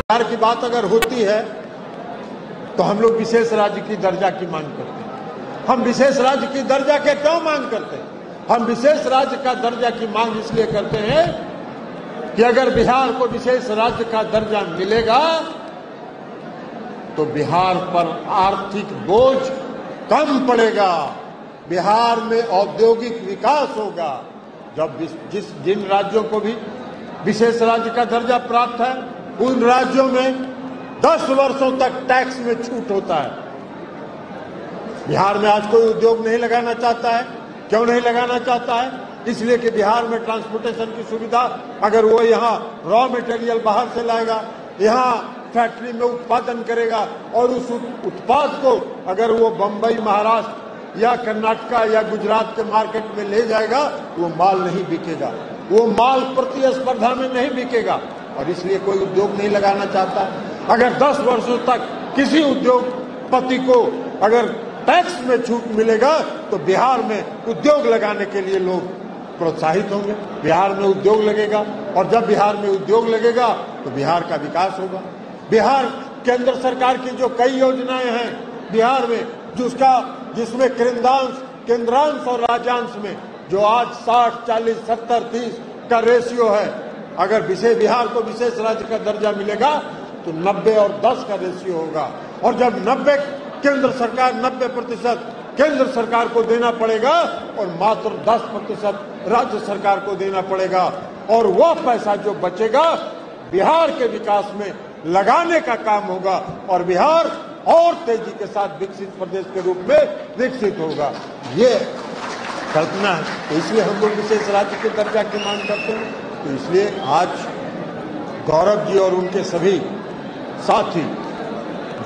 बिहार की बात अगर होती है तो हम लोग विशेष राज्य की दर्जा की मांग करते हैं। हम विशेष राज्य की दर्जा के क्यों मांग करते हैं? हम विशेष राज्य का दर्जा की मांग इसलिए करते हैं कि अगर बिहार को विशेष राज्य का दर्जा मिलेगा तो बिहार पर आर्थिक बोझ कम पड़ेगा, बिहार में औद्योगिक विकास होगा। जब जिन राज्यों को भी विशेष राज्य का दर्जा प्राप्त है उन राज्यों में 10 वर्षों तक टैक्स में छूट होता है। बिहार में आज कोई उद्योग नहीं लगाना चाहता है। क्यों नहीं लगाना चाहता है? इसलिए कि बिहार में ट्रांसपोर्टेशन की सुविधा, अगर वो यहाँ रॉ मटेरियल बाहर से लाएगा, यहाँ फैक्ट्री में उत्पादन करेगा और उस उत्पाद को अगर वो बंबई, महाराष्ट्र या कर्नाटका या गुजरात के मार्केट में ले जाएगा, वो माल नहीं बिकेगा, वो माल प्रतिस्पर्धा में नहीं बिकेगा और इसलिए कोई उद्योग नहीं लगाना चाहता। अगर 10 वर्षों तक किसी उद्योगपति को अगर टैक्स में छूट मिलेगा तो बिहार में उद्योग लगाने के लिए लोग प्रोत्साहित होंगे, बिहार में उद्योग लगेगा और जब बिहार में उद्योग लगेगा तो बिहार का विकास होगा। बिहार केंद्र सरकार की जो कई योजनाएं हैं बिहार में, जिसमें केंद्रांश और राज्यांश में जो आज 60, 40, 70, 30 का रेशियो है, अगर बिहार को विशेष राज्य का दर्जा मिलेगा तो 90 और 10 का रेशियो होगा और जब 90% केंद्र सरकार को देना पड़ेगा और मात्र 10% राज्य सरकार को देना पड़ेगा और वह पैसा जो बचेगा बिहार के विकास में लगाने का काम होगा और बिहार और तेजी के साथ विकसित प्रदेश के रूप में विकसित होगा। ये कल्पना है, तो इसलिए हम लोग विशेष राज्य के दर्जा की मांग करते हैं। तो इसलिए आज गौरव जी और उनके सभी साथी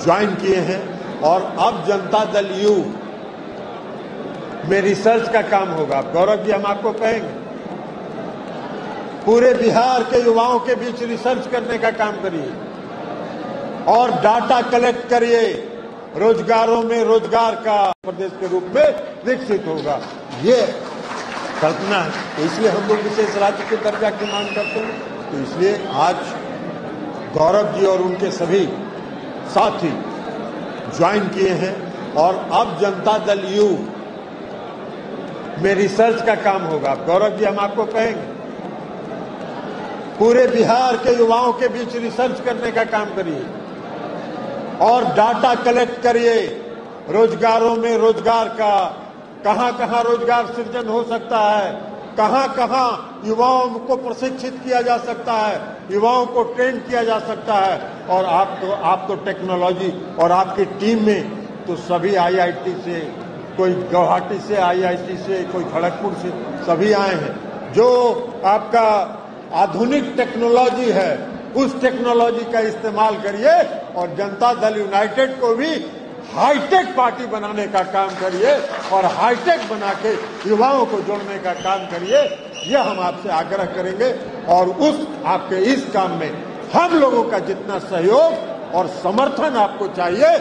ज्वाइन किए हैं और अब जनता दल यू में रिसर्च का काम होगा। गौरव जी, हम आपको कहेंगे पूरे बिहार के युवाओं के बीच रिसर्च करने का काम करिए और डाटा कलेक्ट करिए, रोजगारों में रोजगार का प्रदेश के रूप में विकसित होगा। ये कल्पना है, तो इसलिए हम लोग विशेष राज्य के दर्जा की मांग करते हैं। तो इसलिए आज गौरव जी और उनके सभी साथी ज्वाइन किए हैं और अब जनता दल यू में रिसर्च का काम होगा। गौरव जी, हम आपको कहेंगे पूरे बिहार के युवाओं के बीच रिसर्च करने का काम करिए और डाटा कलेक्ट करिए, रोजगारों में रोजगार का, कहां कहां रोजगार सृजन हो सकता है, कहां कहां युवाओं को प्रशिक्षित किया जा सकता है, युवाओं को ट्रेन किया जा सकता है। और आप तो टेक्नोलॉजी और आपकी टीम में तो सभी आईआईटी से, कोई गुवाहाटी से, आईआईटी से, कोई खड़गपुर से, सभी आए हैं। जो आपका आधुनिक टेक्नोलॉजी है उस टेक्नोलॉजी का इस्तेमाल करिए और जनता दल यूनाइटेड को भी हाईटेक पार्टी बनाने का काम करिए और हाईटेक बना के युवाओं को जोड़ने का काम करिए। यह हम आपसे आग्रह करेंगे और उस आपके इस काम में हम लोगों का जितना सहयोग और समर्थन आपको चाहिए,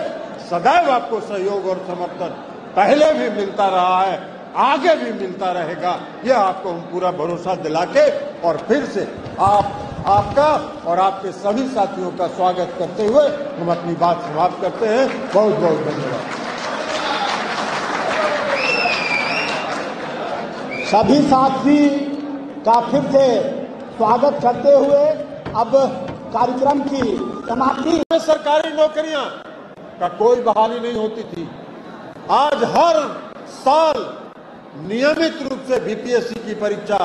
सदैव आपको सहयोग और समर्थन पहले भी मिलता रहा है, आगे भी मिलता रहेगा। यह आपको हम पूरा भरोसा दिला के और फिर से आपका और आपके सभी साथियों का स्वागत करते हुए हम अपनी बात समाप्त करते हैं। बहुत बहुत धन्यवाद। सभी साथी का फिर से स्वागत करते हुए अब कार्यक्रम की समाप्ति। सरकारी नौकरियां का कोई बहाली नहीं होती थी। आज हर साल नियमित रूप से बीपीएससी की परीक्षा,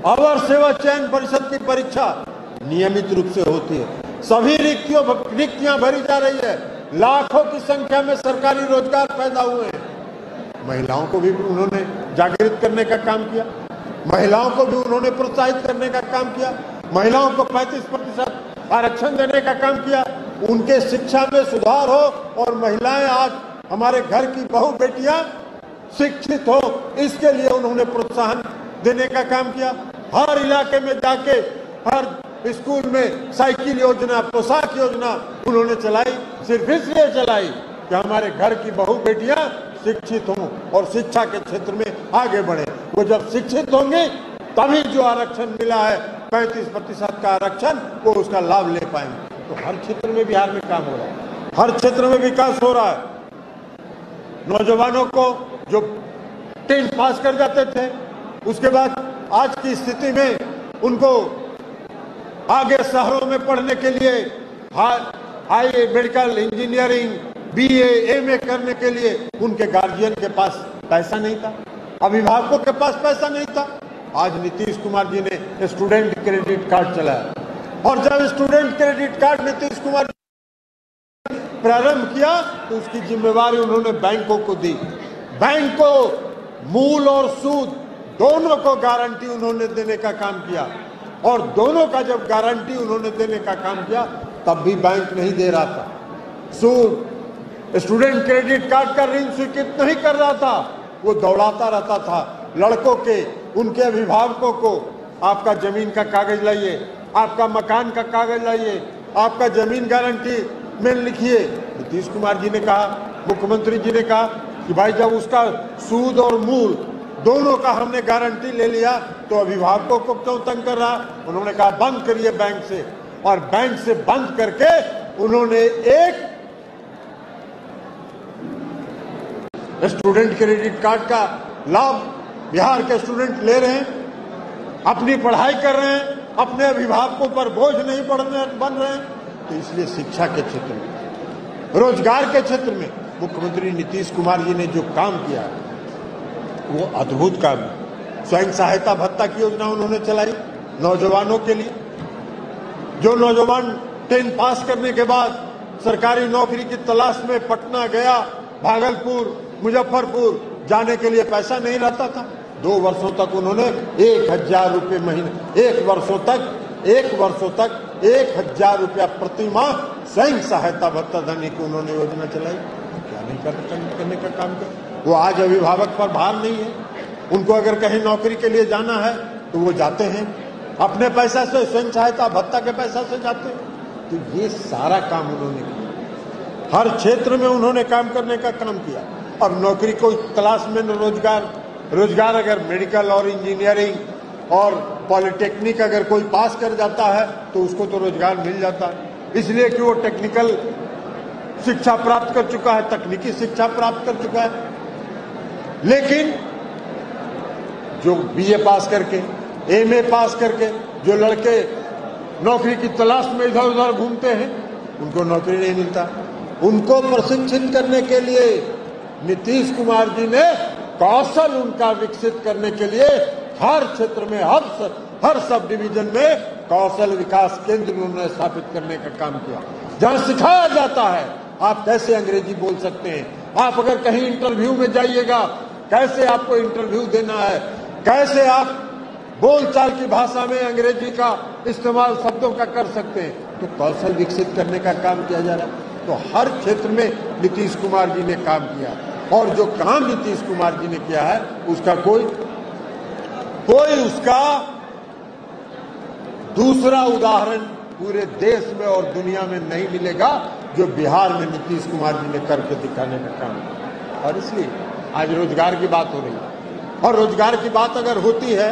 अवर सेवा चयन परिषद की परीक्षा नियमित रूप से होती है। सभी रिक्तियां भरी जा रही है। लाखों की संख्या में सरकारी रोजगार पैदा हुए हैं। महिलाओं को भी उन्होंने जागृत करने का काम किया, महिलाओं को भी उन्होंने प्रोत्साहित करने का काम किया, महिलाओं को 35% आरक्षण देने का काम किया, उनके शिक्षा में सुधार हो और महिलाएं आज हमारे घर की बहू बेटियां शिक्षित हो, इसके लिए उन्होंने प्रोत्साहन देने का काम किया। हर इलाके में जाके हर स्कूल में साइकिल योजना, पोशाक योजना उन्होंने चलाई, सिर्फ इसलिए चलाई कि हमारे घर की बहू बेटियां शिक्षित हों और शिक्षा के क्षेत्र में आगे बढ़े। वो जब शिक्षित होंगे तभी जो आरक्षण मिला है 35% का आरक्षण, वो उसका लाभ ले पाएंगे। तो हर क्षेत्र में बिहार में काम हो रहा है, हर क्षेत्र में विकास हो रहा है। नौजवानों को जो 10th पास कर जाते थे, उसके बाद आज की स्थिति में उनको आगे शहरों में पढ़ने के लिए high medical, engineering, BA, MA करने के लिए उनके गार्जियन के पास पैसा नहीं था, अभिभावकों के पास पैसा नहीं था। आज नीतीश कुमार जी ने स्टूडेंट क्रेडिट कार्ड चलाया, और जब student credit card Nitish Kumar प्रारंभ किया तो उसकी जिम्मेवारी उन्होंने बैंकों को दी। बैंक को मूल और सूद दोनों को गारंटी उन्होंने देने का काम किया, और दोनों का जब गारंटी उन्होंने देने का काम किया तब भी बैंक नहीं दे रहा था। सूद स्टूडेंट क्रेडिट कार्ड का ऋण स्वीकृत नहीं कर रहा था, वो दौड़ाता रहता था लड़कों के, उनके अभिभावकों को, आपका जमीन का कागज लाइए, आपका मकान का कागज लाइए, आपका जमीन गारंटी में लिखिए। नीतीश कुमार जी ने कहा, मुख्यमंत्री जी ने कहा कि भाई जब उसका सूद और मूल दोनों का हमने गारंटी ले लिया तो अभिभावकों को क्यों तंग कर रहा। उन्होंने कहा बंद करिए बैंक से, और बैंक से बंद करके उन्होंने एक स्टूडेंट क्रेडिट कार्ड का लाभ बिहार के स्टूडेंट ले रहे हैं, अपनी पढ़ाई कर रहे हैं, अपने अभिभावकों पर बोझ नहीं बन रहे हैं। तो इसलिए शिक्षा के क्षेत्र में, रोजगार के क्षेत्र में मुख्यमंत्री नीतीश कुमार जी ने जो काम किया वो अद्भुत काम है। स्वयं सहायता भत्ता की योजना उन्होंने चलाई नौजवानों के लिए। जो नौजवान 10th पास करने के बाद सरकारी नौकरी की तलाश में पटना गया, भागलपुर, मुजफ्फरपुर जाने के लिए पैसा नहीं रहता था, 2 वर्षों तक उन्होंने 1000 रुपये महीने, 1 वर्षों तक 1000 रुपया प्रति माह स्वयं सहायता भत्ता देने की उन्होंने योजना चलाई। क्या नहीं करने का काम कर। वो आज अभिभावक पर भार नहीं है, उनको अगर कहीं नौकरी के लिए जाना है तो वो जाते हैं अपने पैसा से, स्वयं सहायता भत्ता के पैसा से जाते हैं। तो ये सारा काम उन्होंने किया, हर क्षेत्र में उन्होंने काम करने का काम किया। अब नौकरी को तलाश में रोजगार अगर मेडिकल और इंजीनियरिंग और पॉलिटेक्निक अगर कोई पास कर जाता है तो उसको तो रोजगार मिल जाता है, इसलिए कि वो टेक्निकल शिक्षा प्राप्त कर चुका है, तकनीकी शिक्षा प्राप्त कर चुका है। लेकिन जो BA पास करके, MA पास करके जो लड़के नौकरी की तलाश में इधर उधर घूमते हैं, उनको नौकरी नहीं मिलता। उनको प्रशिक्षित करने के लिए नीतीश कुमार जी ने कौशल उनका विकसित करने के लिए हर क्षेत्र में, हर सब डिवीजन में कौशल विकास केंद्र उन्होंने स्थापित करने का काम किया, जहां सिखाया जाता है आप कैसे अंग्रेजी बोल सकते हैं। आप अगर कहीं इंटरव्यू में जाइएगा, कैसे आपको इंटरव्यू देना है, कैसे आप बोलचाल की भाषा में अंग्रेजी का इस्तेमाल शब्दों का कर सकते हैं। तो कौशल विकसित करने का काम किया जा रहा है। तो हर क्षेत्र में नीतीश कुमार जी ने काम किया, और जो काम नीतीश कुमार जी ने किया है उसका कोई उसका दूसरा उदाहरण पूरे देश में और दुनिया में नहीं मिलेगा जो बिहार में नीतीश कुमार जी ने करके दिखाने का काम किया। और इसलिए आज रोजगार की बात हो रही है, और रोजगार की बात अगर होती है